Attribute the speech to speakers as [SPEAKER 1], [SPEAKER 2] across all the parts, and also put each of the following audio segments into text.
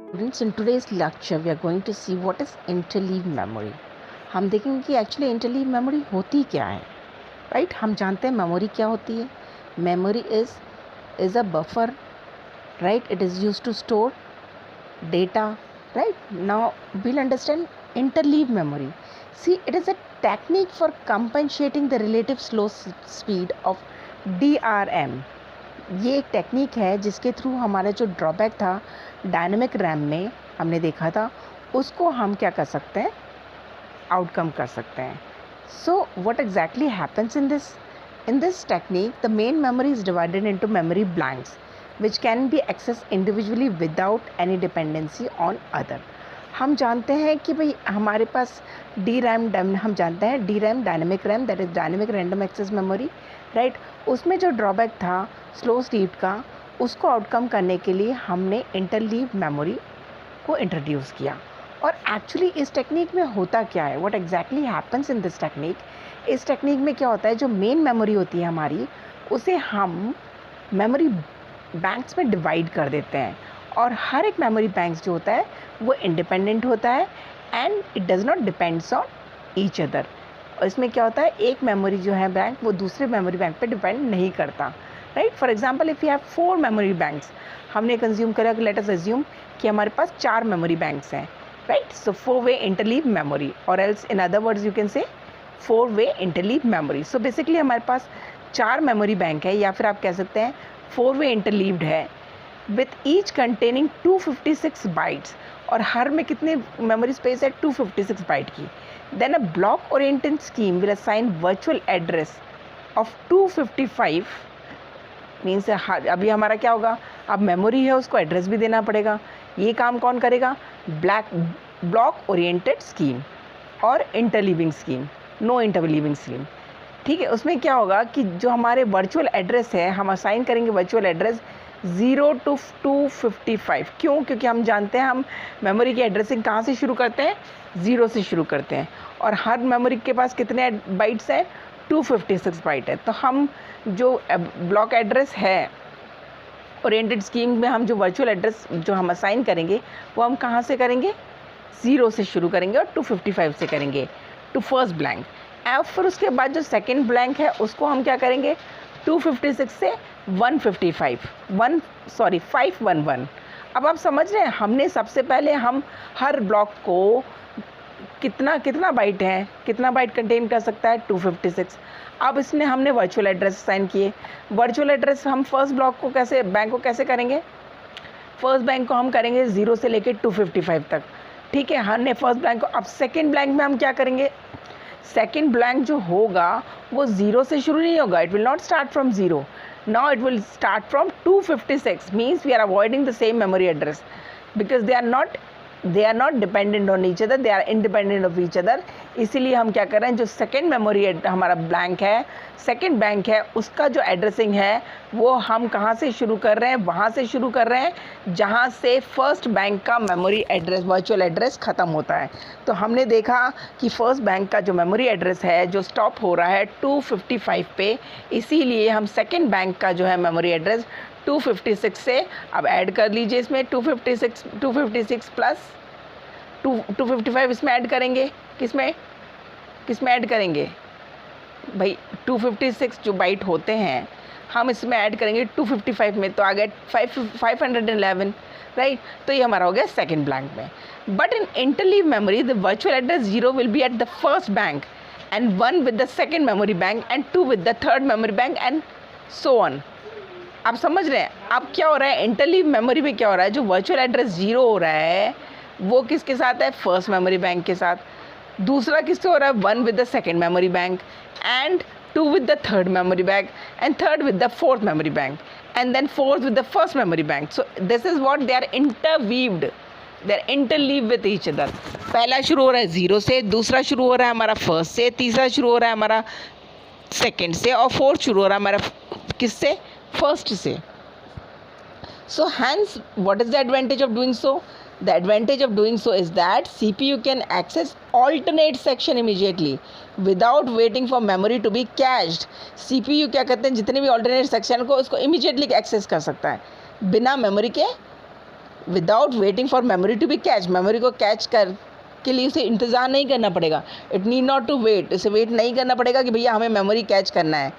[SPEAKER 1] Students, in today's lecture, we are going to see what is interleave memory. हम देखेंगे कि actually interleave memory होती क्या है, राइट? हम जानते हैं मेमोरी क्या होती है. Memory is a buffer, right? It is use to store data, right? Now we'll understand interleave memory. See, it is a technique for compensating the relative slow speed of DRM. ये एक technique है जिसके through हमारा जो drawback था dynamic RAM में हमने देखा था, उसको हम क्या कर सकते हैं, आउटकम कर सकते हैं. So what exactly happens in this technique, the main memory is divided into memory blanks which can be accessed individually without any dependency on other. हम जानते हैं कि भाई हमारे पास हम जानते हैं DRAM dynamic RAM, that is dynamic random access memory, right? उसमें जो ड्रॉबैक था स्लो स्लीप का, उसको आउटकम करने के लिए हमने इंटरलीव मेमोरी को इंट्रोड्यूस किया. और एक्चुअली इस टेक्निक में होता क्या है, what exactly happens in this technique. इस टेक्निक में क्या होता है, जो मेन मेमोरी होती है हमारी, उसे हम मेमोरी बैंक्स में डिवाइड कर देते हैं. और हर एक मेमोरी बैंक्स जो होता है वो इंडिपेंडेंट होता है and it does not depends on each other. और इसमें क्या होता है, एक मेमोरी जो है बैंक, वो दूसरे मेमोरी बैंक पे डिपेंड नहीं करता, right? For example, if you have 4 memory banks, हमने कंज्यूम करा कि लेट अस अज्यूम कि हमारे पास 4 मेमोरी बैंक्स हैं, राइट? सो 4-वे इंटरलीव मेमोरी, और else in other words you can say 4-वे इंटरलीव मेमोरी. सो बेसिकली हमारे पास 4 मेमोरी बैंक है, या फिर आप कह सकते हैं 4-वे इंटरलीव्ड है, विथ ईच कंटेनिंग 256 बाइट्स. और हर में कितने मेमोरी स्पेस है, 256 बाइट की. Then a block oriented scheme will assign virtual address of 255. Means अभी हमारा क्या होगा, अब मेमोरी है उसको एड्रेस भी देना पड़ेगा. ये काम कौन करेगा, ब्लॉक ओरिएंटेड स्कीम और interleaving scheme, no interleaving scheme. ठीक है, उसमें क्या होगा कि जो हमारे वर्चुअल एड्रेस है, हम असाइन करेंगे वर्चुअल एड्रेस 0 to 255. क्यों? क्योंकि हम जानते हैं हम मेमोरी की एड्रेसिंग कहाँ से शुरू करते हैं, 0 से शुरू करते हैं. और हर मेमोरी के पास कितने बाइट्स हैं, 256 बाइट है. तो हम जो ब्लॉक एड्रेस है ओरिएंटेड स्कीम में, हम जो वर्चुअल एड्रेस जो हम असाइन करेंगे वो हम कहाँ से करेंगे, 0 से शुरू करेंगे और 255 से करेंगे, टू फर्स्ट ब्लैंक. और फिर उसके बाद जो सेकेंड ब्लैंक है उसको हम क्या करेंगे, 256 से 511. अब आप समझ रहे हैं, हमने सबसे पहले हम हर ब्लॉक को कितना बाइट है, कितना बाइट कंटेन कर सकता है, 256. अब इसने हमने वर्चुअल एड्रेस असाइन किए. वर्चुअल एड्रेस हम फर्स्ट ब्लॉक को कैसे, बैंक को कैसे करेंगे, फर्स्ट बैंक को हम करेंगे 0 से लेकर 255 तक. ठीक है, हमने फर्स्ट ब्लैंक को. अब सेकेंड ब्लैंक में हम क्या करेंगे, सेकेंड ब्लैंक जो होगा वो 0 से शुरू नहीं होगा, it will not start from 0. Now it will start from 256. Means we are avoiding the same memory address because they are not dependent on each other, they are independent of each other. इसीलिए हम क्या कर रहे हैं, जो second memory हमारा blank है, second bank है, उसका जो एड्रेसिंग है वो हम कहाँ से शुरू कर रहे हैं, वहाँ से शुरू कर रहे हैं जहाँ से फर्स्ट बैंक का मेमोरी एड्रेस, वर्चुअल एड्रेस ख़त्म होता है. तो हमने देखा कि फर्स्ट बैंक का जो मेमोरी एड्रेस है जो स्टॉप हो रहा है 255 पे, इसीलिए हम सेकेंड बैंक का जो है मेमोरी एड्रेस 256 से, अब ऐड कर लीजिए इसमें 256 प्लस 255 इसमें ऐड करेंगे. किसमें ऐड करेंगे भाई, 256 जो बाइट होते हैं हम इसमें ऐड करेंगे 255 में, तो आ गया 511, राइट? तो ये हमारा हो गया सेकेंड ब्लैंक में. But in interleave memory the virtual address 0 will be at the first bank and 1 with the second memory bank and 2 with the third memory bank and so on. आप समझ रहे हैं अब क्या हो रहा है, इंटरलीव मेमोरी में क्या हो रहा है, जो वर्चुअल एड्रेस 0 हो रहा है वो किसके साथ है, फर्स्ट मेमोरी बैंक के साथ. दूसरा किससे हो रहा है, 1 with the second memory bank and 2 with the third memory bank and third with the fourth memory bank and then fourth with the first memory bank. So this is what they are interweaved, they are interleaved with each other. पहला शुरू हो रहा है 0 से, दूसरा शुरू हो रहा है हमारा फर्स्ट से, तीसरा शुरू हो रहा है हमारा सेकेंड से, और फोर्थ शुरू हो रहा है हमारा किससे, फर्स्ट से. So hence what is the advantage of doing so? The advantage of doing so is that CPU can access alternate section immediately without waiting for memory to be cached. CPU क्या कहते हैं, जितने भी alternate section को उसको immediately access कर सकता है बिना मेमोरी के without waiting for memory to be catch, memory को कैच कर के लिए उसे इंतज़ार नहीं करना पड़ेगा. It need not to wait, इसे वेट नहीं करना पड़ेगा कि भैया हमें मेमोरी कैच करना है.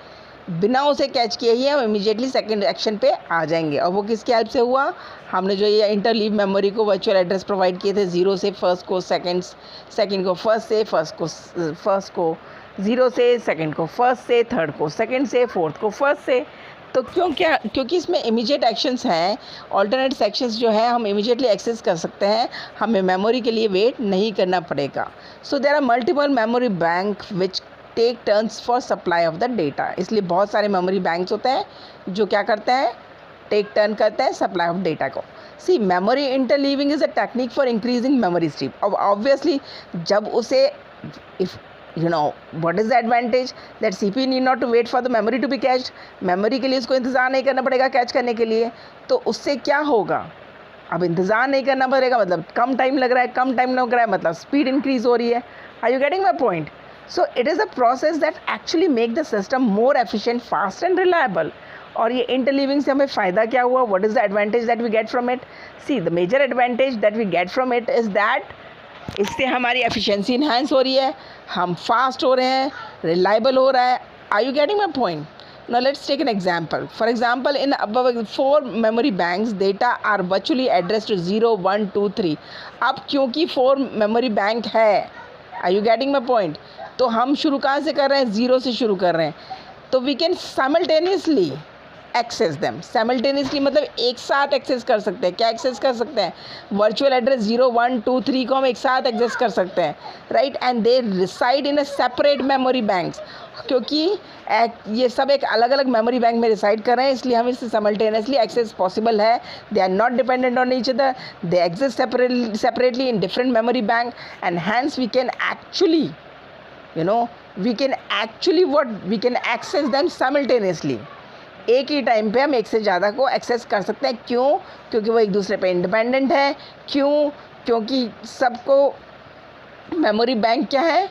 [SPEAKER 1] बिना उसे कैच किए ही हम इमीडिएटली सेकंड एक्शन पे आ जाएंगे. और वो किसके हेल्प से हुआ? हमने जो ये इंटरलीव मेमोरी को वर्चुअल एड्रेस प्रोवाइड किए थे, 0 से फर्स्ट को, सेकंड को फर्स्ट से, फर्स्ट को 0 से, सेकंड को फर्स्ट से, थर्ड को सेकंड से, फोर्थ को फर्स्ट से. तो क्योंकि इसमें इमीडिएट एक्शंस हैं, ऑल्टरनेट सेक्शंस जो है हम इमीडिएटली एक्सेस कर सकते हैं, हमें मेमोरी के लिए वेट नहीं करना पड़ेगा. So there are multiple memory bank which take turns for supply of the data. इसलिए बहुत सारे मेमोरी बैंक्स होते हैं जो क्या करते हैं, टेक टर्न करते हैं सप्लाई ऑफ डेटा को. See, memory interleaving is a technique for increasing memory stream. अब ऑब्वियसली जब उसे if you know what is the advantage that CPU need not to wait for the memory to be cached. Memory के लिए उसको इंतज़ार नहीं करना पड़ेगा कैच करने के लिए. तो उससे क्या होगा? अब इंतज़ार नहीं करना पड़ेगा मतलब कम टाइम लग रहा है, कम टाइम लग रहा है मतलब स्पीड इंक्रीज हो रही है. Are you getting my point? So it is a process that actually make the system more efficient, fast and reliable. और ये इंटरलीविंग से हमें फ़ायदा क्या हुआ? What is the advantage that we get from it? See, the major advantage that we get from it is that इससे हमारी efficiency enhance हो रही है, हम फास्ट हो रहे हैं, रिलायबल हो रहा है. Are you getting my point? Now let's take an example. For example, in above 4 memory banks, data are virtually addressed to 0, 1, 2, 3. अब क्योंकि 4 memory bank है, are you getting my point? तो हम शुरू कहाँ से कर रहे हैं? 0 से शुरू कर रहे हैं. तो we can simultaneously access them. Simultaneously मतलब एक साथ एक्सेस कर सकते हैं. क्या एक्सेस कर सकते हैं? वर्चुअल एड्रेस 0, 1, 2, 3 को हम एक साथ एक्सेस कर सकते हैं, right. And they reside in a separate memory banks. क्योंकि ये सब एक अलग अलग मेमोरी बैंक में रिसाइड कर रहे हैं, इसलिए हम इससे साइमल्टेनियसली एक्सेस पॉसिबल है. They are not dependent on each other, they exist separately in different memory bank. And hence we can actually we can access them simultaneously. एक ही टाइम पे हम एक से ज़्यादा को एक्सेस कर सकते हैं. क्यों? क्योंकि वो एक दूसरे पे इंडिपेंडेंट है. क्यों? क्योंकि सबको मेमोरी बैंक क्या है,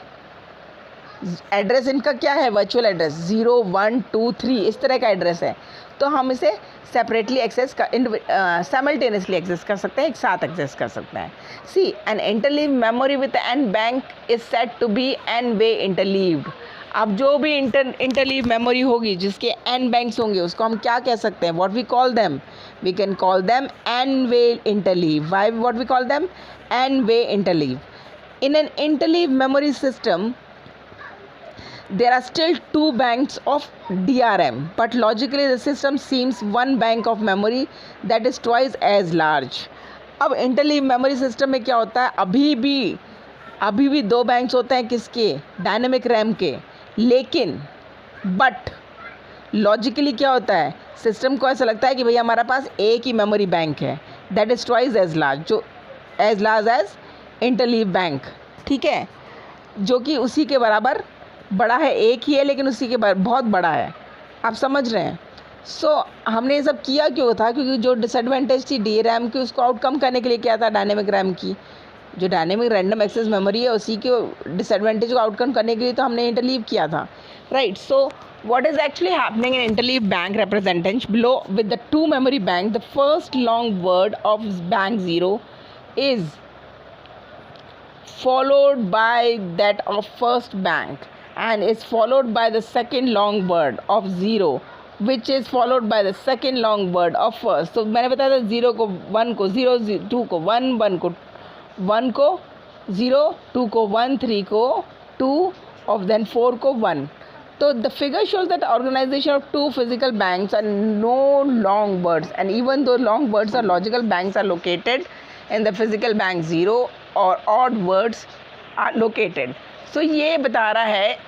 [SPEAKER 1] एड्रेस इनका क्या है, वर्चुअल एड्रेस 0, 1, 2, 3 इस तरह का एड्रेस है. तो हम इसे सेपरेटली एक्सेस साइमल्टेनियसली एक्सेस कर सकते हैं, एक साथ एक्सेस कर सकते हैं. See, n interleave memory with n bank is set to be n way interleaved. अब जो भी इंटरलीव मेमोरी होगी जिसके n बैंक्स होंगे उसको हम क्या कह सकते हैं? What we call them? We can call them n way interleave. Why what we call them? n way interleave. In an interleave memory system there are still 2 banks of DRM, but logically the system seems one bank of memory that is twice as large. अब interleave memory system में क्या होता है? अभी भी 2 banks होते हैं. किसके? डायनेमिक रैम के. लेकिन बट लॉजिकली क्या होता है? सिस्टम को ऐसा लगता है कि भैया हमारा पास एक ही मेमोरी बैंक है that is twice as large, जो as large as interleave bank. ठीक है, जो कि उसी के बराबर बड़ा है. एक ही है लेकिन उसी के बहुत बड़ा है. आप समझ रहे हैं? सो हमने ये सब किया क्यों था? क्योंकि जो डिसएडवांटेज थी डी रैम की उसको आउटकम करने के लिए क्या था? डायनेमिक रैम की जो डायनेमिक रैंडम एक्सेस मेमोरी है उसी के डिसएडवांटेज को आउटकम करने के लिए तो हमने इंटरलीव किया था, right. So what is actually happening in interleave bank representation below with the 2 memory bank, the first long word of bank 0 is followed by that of first bank and is followed by the second long word of 0 which is followed by the second long word of first. So मैंने बताया था 0 को 1 को 0, 2 को 1, 1 को 1 को 0, 2 को 1, 3 को 2 और then 4 को 1. So the figure shows that organization of 2 physical banks are no long words, and even though long words are logical banks are located in the physical bank 0 or odd words are located. So ये बता रहा है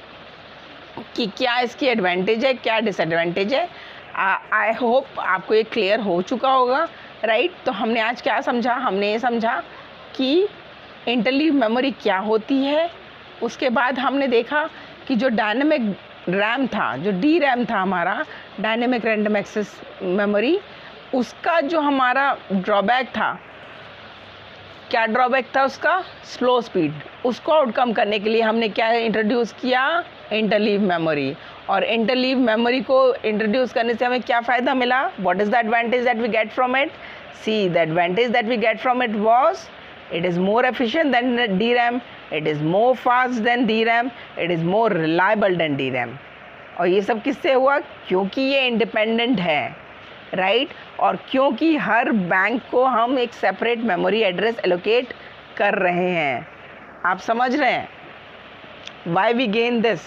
[SPEAKER 1] कि क्या इसकी advantage है, क्या disadvantage है. आई होप आपको ये क्लियर हो चुका होगा, राइट. तो हमने आज क्या समझा? हमने ये समझा कि इंटरलीव मेमोरी क्या होती है. उसके बाद हमने देखा कि जो डायनेमिक रैम था, जो डी रैम था हमारा डायनेमिक रैंडम एक्सेस मेमोरी, उसका जो हमारा ड्रॉबैक था, क्या ड्रॉबैक था उसका? Slow speed. उसको आउटकम करने के लिए हमने क्या इंट्रोड्यूस किया? Interleave memory. और इंटरलीव मेमोरी को इंट्रोड्यूस करने से हमें क्या फ़ायदा मिला? What is the advantage that we get from it? See, the advantage that we get from it was it is more efficient than DRAM, it is more fast than DRAM, it is more reliable than DRAM. और ये सब किससे हुआ? क्योंकि ये independent है, right? और क्योंकि हर बैंक को हम एक सेपरेट मेमोरी एड्रेस एलोकेट कर रहे हैं. आप समझ रहे हैं? Why we gain this,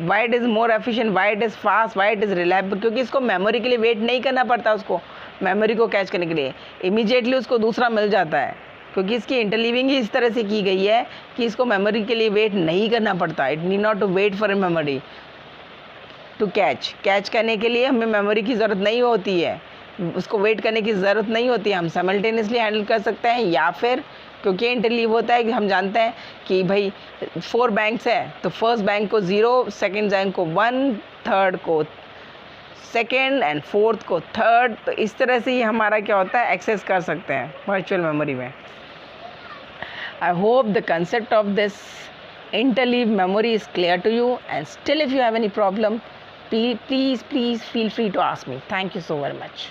[SPEAKER 1] why it is more efficient, why it is fast, why it is reliable. क्योंकि इसको मेमोरी के लिए वेट नहीं करना पड़ता, उसको मेमोरी को कैच करने के लिए इमीडिएटली उसको दूसरा मिल जाता है, क्योंकि इसकी इंटरलीविंग ही इस तरह से की गई है कि इसको मेमोरी के लिए वेट नहीं करना पड़ता. It need not to wait for a memory to catch करने के लिए हमें मेमोरी की ज़रूरत नहीं होती है, उसको वेट करने की ज़रूरत नहीं होती है. हम साइमल्टेनियसली हैंडल कर सकते हैं, या फिर क्योंकि इंटरलीव होता है कि हम जानते हैं कि भाई 4 बैंक्स है, तो फर्स्ट बैंक को 0, सेकंड बैंक को 1, थर्ड को सेकंड एंड फोर्थ को थर्ड. तो इस तरह से ही हमारा क्या होता है, एक्सेस कर सकते हैं वर्चुअल मेमोरी में. I hope the concept of this interleave memory is clear to you, and still if you have any problem, please feel free to ask me. Thank you so very much.